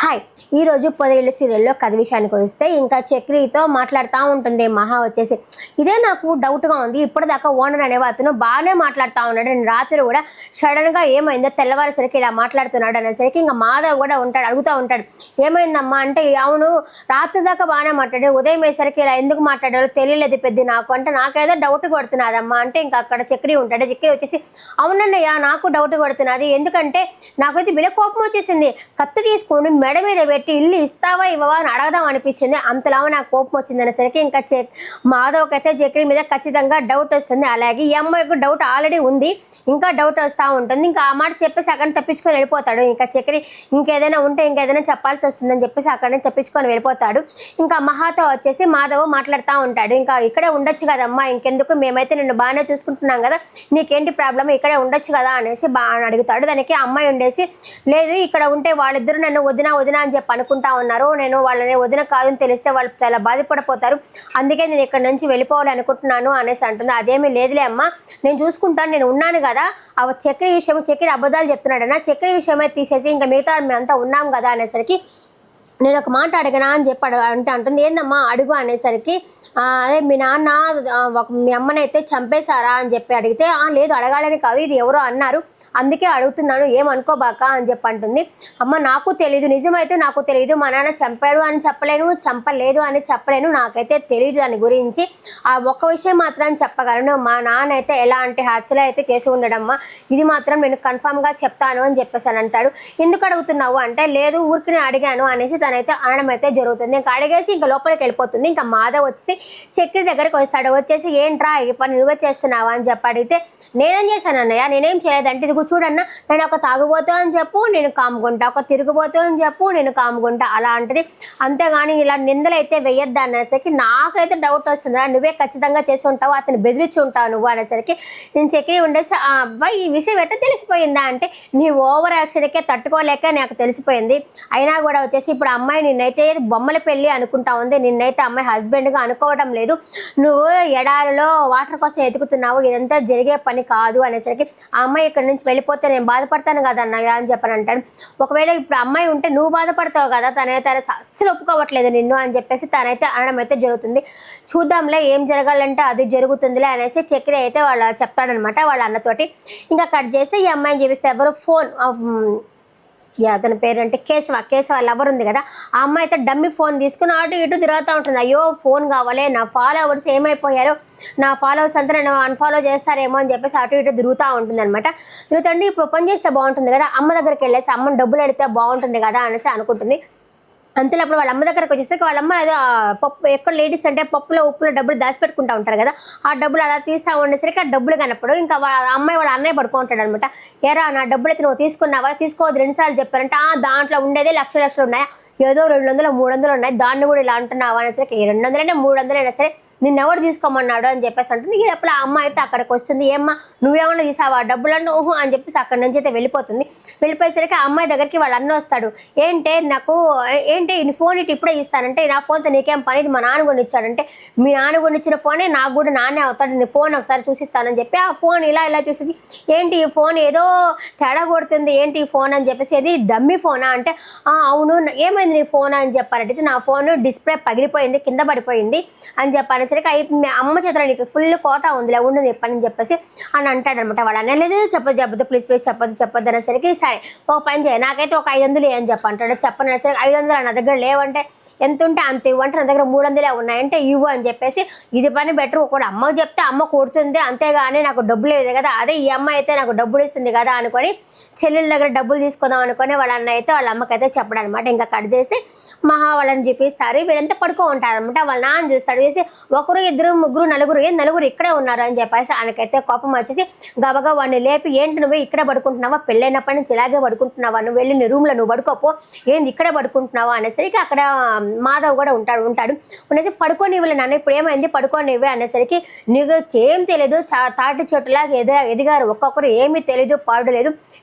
Hi ఈరోజు పొదరిల్లు సీరియల్లో కథ విషయానికి వస్తే ఇంకా చక్రితో మాట్లాడుతూ ఉంటుంది మహా వచ్చేసి. ఇదే నాకు డౌట్గా ఉంది. ఇప్పటిదాకా ఓనర్ అనే అతను బాగానే మాట్లాడుతూ ఉన్నాడు. నేను రాత్రి కూడా సడన్గా ఏమైందో తెల్లవారేసరికి ఇలా మాట్లాడుతున్నాడు అనేసరికి ఇంకా మాధవ్ కూడా ఉంటాడు, అడుగుతూ ఉంటాడు ఏమైందమ్మా అంటే, అవును రాత్రి దాకా బాగానే మాట్లాడాడు, ఉదయం వేసరికి ఇలా ఎందుకు మాట్లాడారో తెలియలేదు పెద్ద నాకు అంటే, నాకేదో డౌట్ కొడుతున్నదమ్మా అంటే ఇంకా అక్కడ చక్రి ఉంటాడు. చక్రి వచ్చేసి అవునన్నయ్య నాకు డౌట్ కొడుతున్నది, ఎందుకంటే నాకైతే బిల కోపం వచ్చేసింది, కత్తి తీసుకొని మెడ మీద పెట్టి ఇల్లు ఇస్తావా ఇవ్వవా అని అడగదాం అనిపించింది, అంతలా నాకు కోపం వచ్చింది అనేసరికి ఇంకా మాధవ్కి అయితే చక్రి మీద ఖచ్చితంగా డౌట్ వస్తుంది. అలాగే ఈ అమ్మాయికి డౌట్ ఆల్రెడీ ఉంది, ఇంకా డౌట్ వస్తూ ఉంటుంది. ఇంకా ఆ మాట చెప్పేసి అక్కడ తప్పించుకొని వెళ్ళిపోతాడు. ఇంకా చక్రి ఇంకేదైనా ఉంటే ఇంకేదైనా చెప్పాల్సి వస్తుందని చెప్పేసి అక్కడనే తప్పించుకొని వెళ్ళిపోతాడు. ఇంకా మహాతో వచ్చేసి మాధవ్ మాట్లాడుతూ ఉంటాడు, ఇంకా ఇక్కడే ఉండొచ్చు కదమ్మా, ఇంకెందుకు మేమైతే నిన్ను బాగానే చూసుకుంటున్నాం కదా, నీకేంటి ప్రాబ్లం, ఇక్కడే ఉండొచ్చు కదా అనేసి బాగా అడుగుతాడు. దానికి అమ్మాయి ఉండేసి లేదు ఇక్కడ ఉంటే వాళ్ళిద్దరూ నన్ను వదిన వదిన అని చెప్పి అనుకుంటా ఉన్నారు, నేను వాళ్ళని వదిన కాదని తెలిస్తే వాళ్ళు చాలా బాధపడిపోతారు, అందుకే నేను ఇక్కడ నుంచి వెళ్ళిపోవాలి అనుకుంటున్నాను అనేసి అంటుంది. అదేమీ లేదులే అమ్మ, నేను చూసుకుంటాను, నేను ఉన్నాను కదా, ఆ చక్రి విషయం చక్రి అబద్ధాలు చెప్తున్నాడన్నా, చక్రి విషయమే తీసేసి ఇంకా మిగతా మేమంతా ఉన్నాం కదా అనేసరికి నేను ఒక మాట అడగనా అని చెప్పి అంటే అంటుంది. ఏందమ్మా అడుగు అనేసరికి అదే మీ నాన్న మీ అమ్మనైతే చంపేశారా అని చెప్పి అడిగితే లేదు అడగాలని కాదు, ఇది ఎవరో అన్నారు అందుకే అడుగుతున్నాను, ఏమనుకోబాక అని చెప్పి అంటుంది. అమ్మ నాకు తెలియదు, నిజమైతే నాకు తెలియదు, మా నాన్న చంపాడు అని చెప్పలేను, చంపలేదు అని చెప్పలేను, నాకైతే తెలియదు దాని గురించి, ఆ ఒక్క విషయం మాత్రం చెప్పగలను, మా నాన్న అయితే ఎలాంటి హత్యలు అయితే చేసి ఉండడమ్మా, ఇది మాత్రం నేను కన్ఫామ్గా చెప్తాను అని చెప్పేసి అని అంటాడు. ఎందుకు అడుగుతున్నావు అంటే, లేదు ఊరికి అడిగాను అనేసి తనైతే అనడం అయితే జరుగుతుంది. ఇంకా అడిగేసి ఇంకా లోపలికి వెళ్ళిపోతుంది. ఇంకా మాధవ్ వచ్చేసి చక్రి దగ్గరికి వస్తాడు. వచ్చేసి ఏంట్రా ఈ పని నువ్వే చేస్తున్నావా అని చెప్పి అడిగితే, నేనేం చేశాను అన్నయ్య, నేనేం చేయలేదంటే, ఇది చూడన్నా నేను ఒక తాగుబోతూ అని చెప్పు నేను కాముకుంటా, ఒక తిరుగుబోతూ అని చెప్పు నేను కాముకుంటా, అలాంటిది, అంతేగాని ఇలా నిందలు అయితే వేయొద్దు అనేసరికి నాకైతే డౌట్ వస్తుందా, నువ్వే ఖచ్చితంగా చేసి ఉంటావు, అతను బెదిరించి ఉంటావు నువ్వు అనేసరికి నేను చక్రి ఉండేసి ఆ అబ్బాయి ఈ విషయం ఎట్లా తెలిసిపోయిందా అంటే, నీ ఓవర్ యాక్షన్కే తట్టుకోలేక నాకు తెలిసిపోయింది, అయినా కూడా వచ్చేసి ఇప్పుడు అమ్మాయి నిన్నైతే బొమ్మల పెళ్ళి అనుకుంటా ఉంది, నిన్నైతే అమ్మాయి హస్బెండ్గా అనుకోవడం లేదు, నువ్వు ఎడారిలో వాటర్ కోసం ఎదుగుతున్నావు, ఇదంతా జరిగే పని కాదు అనేసరికి ఆ అమ్మాయి ఇక్కడ నుంచి వెళ్ళిపోతే నేను బాధపడతాను కదా అన్నయ్య అని చెప్పని అంటాడు. ఒకవేళ ఇప్పుడు అమ్మాయి ఉంటే నువ్వు బాధపడతావు కదా, తనైతే అస్సలు ఒప్పుకోవట్లేదు నిన్ను అని చెప్పేసి తనైతే అనడం అయితే జరుగుతుంది. చూద్దాంలే ఏం జరగాలంటే అది జరుగుతుందిలే అనేసి చక్రి అయితే వాళ్ళు చెప్తాడనమాట వాళ్ళ అన్నతోటి. ఇంకా కట్ చేస్తే ఈ అమ్మాయిని చూపిస్తే ఎవరు ఫోన్ అతని పేరంటే కేశవ లవర్ ఉంది కదా, ఆ అమ్మాయి అయితే డమ్మి ఫోన్ తీసుకుని అటు ఇటు తిరుగుతూ ఉంటుంది. అయ్యో ఫోన్ కావాలి, నా ఫాలోవర్స్ ఏమైపోయారో, నా ఫాలోవర్స్ అంతా నేను అన్ఫాలో చేస్తారేమో అని చెప్పేసి అటు ఇటు తిరుగుతూ ఉంటుంది అనమాట. తిరుగుతుంటే ఇప్పుడు పని చేస్తే బాగుంటుంది కదా, అమ్మ దగ్గరికి వెళ్ళేసి అమ్మని డబ్బులు అడిగితే బాగుంటుంది కదా అనేసి అనుకుంటుంది. అంతలో అప్పుడు వాళ్ళ అమ్మ దగ్గరకు వచ్చేసరికి వాళ్ళ అమ్మ ఏదో పప్పు, ఎక్కడ లేడీస్ అంటే పప్పులో ఉప్పులో డబ్బులు దాచిపెట్టుకుంటూ ఉంటారు కదా, ఆ డబ్బులు అలా తీస్తూ ఉండేసరికి ఆ డబ్బులు కనప్పుడు ఇంకా అమ్మాయి వాళ్ళ అన్నయ్య పడుకుంటాడు అనమాట. ఎరా నా డబ్బులు అయితే నువ్వు తీసుకున్నావా, తీసుకోవద్దు 2 సార్లు చెప్పారంటే, దాంట్లో ఉండేదే లక్షలు ఉన్నాయా, ఏదో 200 300 ఉన్నాయి, దాన్ని కూడా ఇలా అంటున్నావా అనేసరికి 200 300 అయినా సరే నిన్నెవరు తీసుకోమన్నాడు అని చెప్పేసి అంటుంది. ఎప్పుడు ఆ అమ్మ అయితే అక్కడికి వస్తుంది, ఏమ్మా నువ్వేమన్నా తీసావా డబ్బులు అంటే ఓహో అని చెప్పేసి అక్కడి నుంచి అయితే వెళ్ళిపోతుంది. వెళ్ళిపోయేసరికి ఆ అమ్మాయి దగ్గరికి వాళ్ళ అన్న వస్తాడు. ఏంటి నీ ఫోన్ ఇటు ఇప్పుడే ఇస్తానంటే, నా ఫోన్తో నీకేం పని, మా నాన్న కొని ఇచ్చాడంటే, మీ నాన్న కొని ఇచ్చిన ఫోనే నాకు కూడా నాన్నే అవుతాడు, నీ ఫోన్ ఒకసారి చూసిస్తానని చెప్పి ఆ ఫోన్ ఇలా చూసేసి ఏంటి ఈ ఫోన్ ఏదో తేడా కొడుతుంది, ఏంటి ఈ ఫోన్ అని చెప్పేసి, అది డమ్మీ ఫోనా అంటే, అవును ఏమైంది నీ ఫోన్ అని చెప్పారంటే, నా ఫోన్ డిస్ప్లే పగిలిపోయింది కింద పడిపోయింది అని చెప్పాను సరికి మీ అమ్మ చేతిలో నీకు ఫుల్ కోట ఉందిలే ఉండి చెప్పని చెప్పేసి అని అంటాడనమాట. వాళ్ళు అనలేదు చెప్పొద్దు ప్లీజ్ చెప్పొద్దు అనేసరికి సరే ఒక పని చేయ, నాకైతే ఒక 500 అని చెప్పి అంటాడు. చెప్పని సరికి 500 నా దగ్గర లేవంటే, ఎంత ఉంటే అంత ఇవ్వంటే, నా దగ్గర 300 ఉన్నాయంటే ఇవ్వు అని చెప్పేసి, ఇది పని బెటర్, ఒకటి అమ్మకు చెప్తే అమ్మ కొడుతుంది అంతేగాని నాకు డబ్బులు లేదు కదా, అదే ఈ అమ్మ అయితే నాకు డబ్బులు ఇస్తుంది కదా అనుకొని చెల్లెల దగ్గర డబ్బులు తీసుకుందాం అనుకుని వాళ్ళ అన్న అయితే వాళ్ళ అమ్మకైతే చెప్పడం అనమాట. ఇంకా కట్ చేసి మహా వాళ్ళని చూపిస్తారు. వీళ్ళంతా పడుకో ఉంటారనమాట. వాళ్ళ నాన్న చూస్తాడు, చూసి 1 2 3 4 నలుగురు ఇక్కడే ఉన్నారు అని చెప్పేసి ఆయనకైతే కోపం వచ్చేసి గబగా వాడిని లేపి, ఏంటి నువ్వు ఇక్కడే పడుకుంటున్నావా, పెళ్ళైనప్పటి నుంచి ఇలాగే పడుకుంటున్నావా, నువ్వు వెళ్ళి నీ రూమ్లో నువ్వు పడుకోపో, ఏంది ఇక్కడే పడుకుంటున్నావా అనేసరికి అక్కడ మాధవ్ కూడా ఉంటాడు అనేసి పడుకోని ఇవ్వలే నాన్న, ఇప్పుడు ఏమైంది పడుకోని ఇవ్వే అనేసరికి, నీకు ఏం తెలియదు, తాటి చెట్టులాగా ఎదిగారు ఒక్కొక్కరు, ఏమీ తెలియదు పాడు లేదు,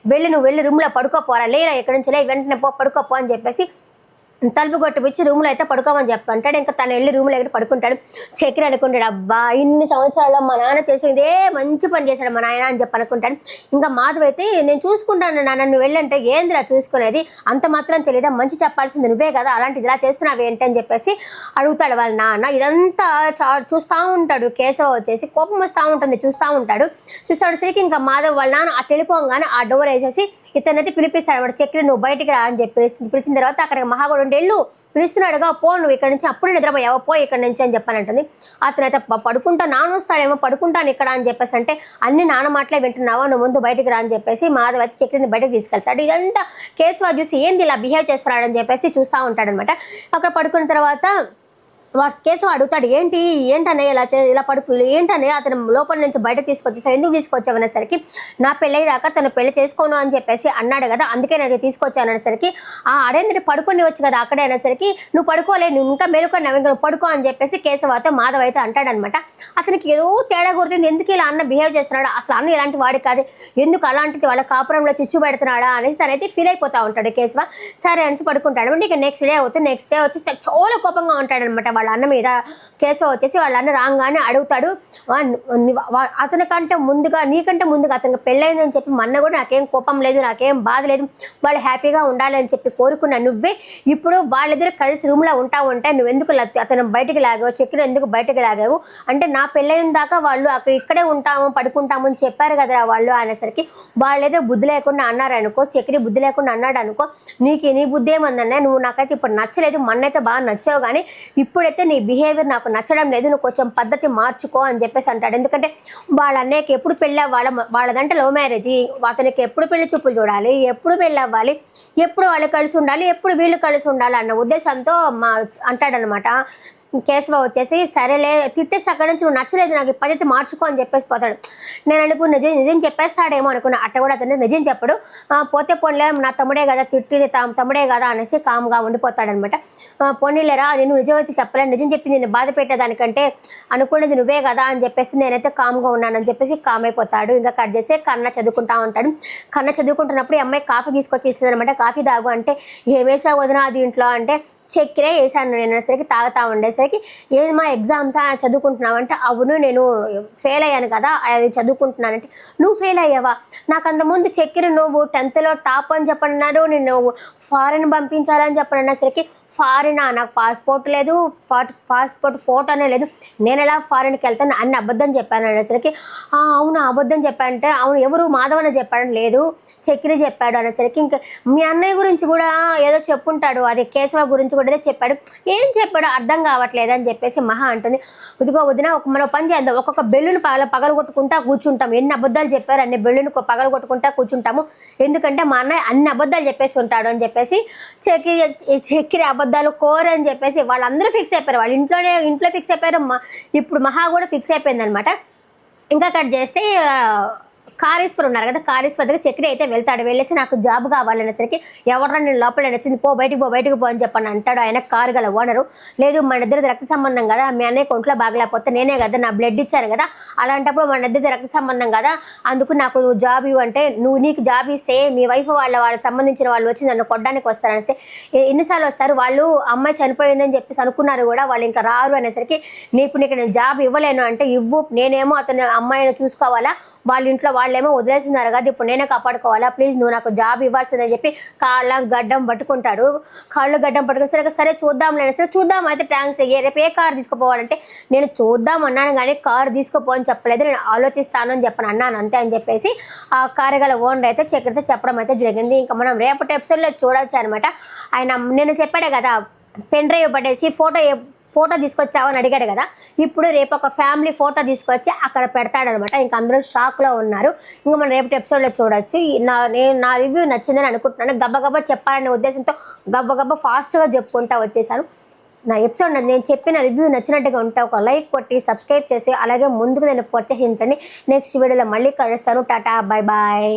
నువ్వు వెళ్ళి రూమ్లో పడుకోపోరా, లేరా ఎక్కడి నుంచి వెంటనే పడుకోపో అని చెప్పేసి తలుపు కొట్టిపిచ్చి రూమ్లో అయితే పడుకోమని చెప్పంటాడు. ఇంకా తను వెళ్ళి రూమ్లో ఎక్కడ పడుకుంటాడు. చక్రి అనుకుంటాడు, అబ్బా ఇన్ని సంవత్సరాల్లో మా నాన్న చేసేది మంచి పని చేశాడు మా నాయన అని చెప్పి అనుకుంటాడు. ఇంకా మాధవ్ అయితే నేను చూసుకుంటాను నాన్న, నువ్వు వెళ్ళంటే ఏందిరా చూసుకునేది, అంత మాత్రం తెలియదా, మంచి చెప్పాల్సింది నువ్వే కదా, అలాంటిది ఇలా చేస్తున్నావు ఏంటి అని చెప్పేసి అడుగుతాడు వాళ్ళ నాన్న. ఇదంతా చూస్తూ ఉంటాడు. కేశవ వచ్చేసి కోపం వస్తూ ఉంటుంది, చూస్తూ ఉంటాడు. ఇంకా మాధవ్ వాళ్ళ నాన్న అటు వెళ్ళిపోగానే ఆ డోర్ వేసేసి ఇతనైతే పిలిపిస్తాడు. వాడు చక్రి నువ్వు బయటికి రా అని చెప్పి పిలిచిన తర్వాత అక్కడ మహాగౌడు వెళ్ళు పిలుస్తున్నాడుగా, పో నువ్వు ఇక్కడ నుంచి, అప్పుడే నిద్రపోయావో పో ఇక్కడ నుంచి అని చెప్పానంటుంది. అతనైతే పడుకుంటా నాన్న వస్తాడేమో, పడుకుంటాను ఇక్కడ అని చెప్పేసి అంటే అన్ని నాన్న మాటలే వింటున్నావా, నువ్వు ముందు బయటికి రా అని చెప్పేసి మాధవ్ అయితే చక్రిని బయటకు తీసుకెళ్తాడు. ఇదంతా కేశవ చూసి ఏంది ఇలా బిహేవ్ చేస్తున్నాడని చెప్పేసి చూస్తూ ఉంటాడనమాట. అక్కడ పడుకున్న తర్వాత వాడు కేశవ అడుగుతాడు, ఏంటనే ఇలా పడుకు ఏంటనే అతను లోపల నుంచి బయట తీసుకొచ్చేసా, ఎందుకు తీసుకొచ్చావు అనేసరికి నా పెళ్ళయ్యాక తను పెళ్లి చేసుకోను అని చెప్పేసి అన్నాడు కదా, అందుకే నేను తీసుకొచ్చాను అనేసరికి అడేంద్ర పడుకొని వచ్చు కదా అక్కడే అనేసరికి నువ్వు పడుకోలే, నువ్వు ఇంకా మెరుకున్నావు, ఇంకా నువ్వు పడుకో అని చెప్పేసి కేశవతో మాధవ్ అయితే అంటాడనమాట. అతనికి ఏదో తేడా కొడుతుంది, ఎందుకు ఇలా అన్న బిహేవ్ చేస్తున్నాడు, అసలు అన్న ఇలాంటి వాడి కాదు, ఎందుకు అలాంటిది వాళ్ళ కాపురంలో చిచ్చు పెడుతున్నాడా అనేసి తనైతే ఫీల్ అయిపోతూ ఉంటాడు కేశవ. సరే అనేసి పడుకుంటాడు. అంటే ఇక నెక్స్ట్ డే వచ్చి చాలా కోపంగా ఉంటాడనమాట వాళ్ళ అన్న మీద. కేశవ వచ్చేసి వాళ్ళ అన్న రాగానే అడుగుతాడు, అతనికంటే ముందుగా నీకంటే ముందుగా అతనికి పెళ్ళైందని చెప్పి మొన్న కూడా నాకేం కోపం లేదు, నాకేం బాధ లేదు, వాళ్ళు హ్యాపీగా ఉండాలని చెప్పి కోరుకున్నా నువ్వే, ఇప్పుడు వాళ్ళిద్దరు కలిసి రూమ్లో ఉంటే నువ్వెందుకు అతను బయటికి లాగావు, చక్కెర ఎందుకు బయటకు లాగావు అంటే నా పెళ్ళైన దాకా వాళ్ళు అక్కడ ఇక్కడే ఉంటాము పడుకుంటాము అని చెప్పారు కదరా వాళ్ళు అనేసరికి వాళ్ళేదో బుద్ధి లేకుండా అన్నారనుకో, చక్కెర బుద్ధి లేకుండా అన్నాడు అనుకో, నీ బుద్ధి ఏమందన్నా, నువ్వు నాకైతే ఇప్పుడు నచ్చలేదు, మొన్నైతే బాగా నచ్చావు కానీ ఇప్పుడైతే నీ బిహేవియర్ నాకు నచ్చడం లేదు, నువ్వు కొంచెం పద్ధతి మార్చుకో అని చెప్పేసి అంటాడు. ఎందుకంటే వాళ్ళ అన్నయ్యకి ఎప్పుడు పెళ్ళి వాళ్ళదంటే లవ్ మ్యారేజ్, అతనికి ఎప్పుడు పెళ్లి చూపులు చూడాలి, ఎప్పుడు పెళ్ళి అవ్వాలి, ఎప్పుడు వాళ్ళు కలిసి ఉండాలి, ఎప్పుడు వీళ్ళు కలిసి ఉండాలి అన్న ఉద్దేశంతో అంటాడనమాట. కేశవ వచ్చేసి సరేలే తిట్టేసి అక్కడి నుంచి నువ్వు నచ్చలేదు నాకు ఈ పద్ధతి మార్చుకో అని చెప్పేసి పోతాడు. నేను అనుకున్న నిజం చెప్పేస్తాడేమో అనుకున్నా, అట్ట కూడా అతను నిజం చెప్పడు. పోతే పోన్లే నా తమ్ముడే కదా తిట్టింది తమ్ముడే కదా అనేసి కామ్గా ఉండిపోతాడనమాట. పోనీలేరా నేను నిజమైతే చెప్పలేను, నిజం చెప్పింది నేను బాధ పెట్టేదానికంటే అనుకునేది నువ్వే కదా అని చెప్పేసి నేనైతే కామ్గా ఉన్నానని చెప్పేసి కామ్ అయిపోతాడు. ఇంకా కట్ చేసి కన్న చదువుకుంటా ఉంటాడు. కన్న చదువుకుంటున్నప్పుడు ఈ అమ్మాయి కాఫీ తీసుకొచ్చి ఇస్తుంది అనమాట. కాఫీ తాగు అంటే ఏమేసా వదినా అది ఇంట్లో అంటే చక్కెరే వేసాను నేను అనేసరికి తాగుతా ఉండేసరికి ఏది మా ఎగ్జామ్స్ చదువుకుంటున్నావు అంటే అవును నేను ఫెయిల్ అయ్యాను కదా అది చదువుకుంటున్నానంటే నువ్వు ఫెయిల్ అయ్యావా, నాకు అంతకుముందు చక్కెర నువ్వు 10th టాప్ అని చెప్పన్నారు, నేను ఫారెన్ పంపించాలని చెప్పను అనేసరికి ఫారినా, నాకు పాస్పోర్ట్ లేదు, పాస్పోర్ట్ ఫోటోనే లేదు, నేను ఎలా ఫారిన్కి వెళ్తాను అన్ని అబద్ధం చెప్పాను అనేసరికి అవును అబద్ధం చెప్పానంటే అవును ఎవరు మాధవన చెప్పాడని లేదు చక్కెర చెప్పాడు అనేసరికి ఇంకా మీ అన్నయ్య గురించి కూడా ఏదో చెప్పుంటాడు, అది కేశవ గురించి కూడా ఏదో చెప్పాడు, ఏం చెప్పాడో అర్థం కావట్లేదు అని చెప్పేసి మహా అంటుంది. ఇదిగో వదిన మనం పని చేద్దాం, ఒక్కొక్క బెల్లును పగలు కొట్టుకుంటా కూర్చుంటాం, ఎన్ని అబద్ధాలు చెప్పారు అన్ని బెల్లును పగలు కొట్టుకుంటా కూర్చుంటాము, ఎందుకంటే మా అన్నయ్య అన్ని అబద్ధాలు చెప్పేసి ఉంటాడు అని చెప్పేసి చక్కెర అబద్ధాలు కోరు అని చెప్పేసి వాళ్ళందరూ ఫిక్స్ అయిపోయారు. వాళ్ళ ఇంట్లో ఫిక్స్ అయిపోయారు. ఇప్పుడు మహా కూడా ఫిక్స్ అయిపోయింది అనమాట. ఇంకా కట్ చేస్తే కారేశ్వర్ ఉన్నారు కదా, కారేశ్వర్ దగ్గర చక్రి అయితే వెళ్తాడు. వెళ్ళేసి నాకు జాబ్ కావాలనేసరికి ఎవరన్నా నేను లోపల వచ్చింది బయటికి పో అని చెప్పని అంటాడు. ఆయన కారు గల ఓనరు లేదు మన ఇద్దరిది రక్త సంబంధం కదా, మీ అన్నయ్య ఒంట్లో బాగలేకపోతే నేనే కదా నా బ్లడ్ ఇచ్చాను కదా, అలాంటప్పుడు మన ఇద్దరిది రక్త సంబంధం కదా, అందుకు నాకు నువ్వు జాబ్ ఇవ్వంటే నీకు జాబ్ ఇస్తే మీ వైఫ్ వాళ్ళకి సంబంధించిన వాళ్ళు వచ్చి నన్ను కొట్టడానికి వస్తారనేసి ఎన్నిసార్లు వస్తారు, వాళ్ళు అమ్మాయి చనిపోయిందని చెప్పేసి అనుకున్నారు కూడా వాళ్ళు ఇంకా రారు అనేసరికి నీకు నేను జాబ్ ఇవ్వలేను అంటే ఇవ్వు, నేనేమో అతను అమ్మాయిని చూసుకోవాలా, వాళ్ళ ఇంట్లో వాళ్ళేమో వదిలేస్తున్నారు కదా, ఇప్పుడు నేనే కాపాడుకోవాలా, ప్లీజ్ నువ్వు నాకు జాబ్ ఇవ్వాల్సిందని చెప్పి కాళ్ళ గడ్డం పట్టుకుంటాడు. సరే చూద్దాం అయితే థ్యాంక్స్, రేపు ఏ కారు తీసుకుపోవాలంటే నేను చూద్దాం అన్నాను కానీ కారు తీసుకుపోని చెప్పలేదు, నేను ఆలోచిస్తాను అని చెప్పను అన్నాను అంతే అని చెప్పేసి ఆ కారు గల ఓనర్ అయితే చక్కెరతో చెప్పడం అయితే జరిగింది. ఇంకా మనం రేపటి ఎపిసోడ్లో చూడవచ్చు అనమాట. ఆయన నేను చెప్పాడే కదా పెన్ డ్రైవ్ పడేసి ఫోటో తీసుకొచ్చావని అడిగాడు కదా, ఇప్పుడు రేపు ఒక ఫ్యామిలీ ఫోటో తీసుకొచ్చి అక్కడ పెడతాడనమాట. ఇంకా అందరూ షాక్లో ఉన్నారు. ఇంకా మనం రేపటి ఎపిసోడ్లో చూడొచ్చు. నా రివ్యూ నచ్చిందని అనుకుంటున్నాను. గబ్బగబ్బా చెప్పాలనే ఉద్దేశంతో గబ్బగబ్బా ఫాస్ట్గా చెప్పుకుంటా వచ్చేసాను. నా ఎపిసోడ్ నేను చెప్పిన రివ్యూ నచ్చినట్టుగా ఉంటే ఒక లైక్ కొట్టి సబ్స్క్రైబ్ చేసి అలాగే ముందుకు నేను ప్రోత్సహించండి. నెక్స్ట్ వీడియోలో మళ్ళీ కలుస్తాను. టాటా, బాయ్ బాయ్.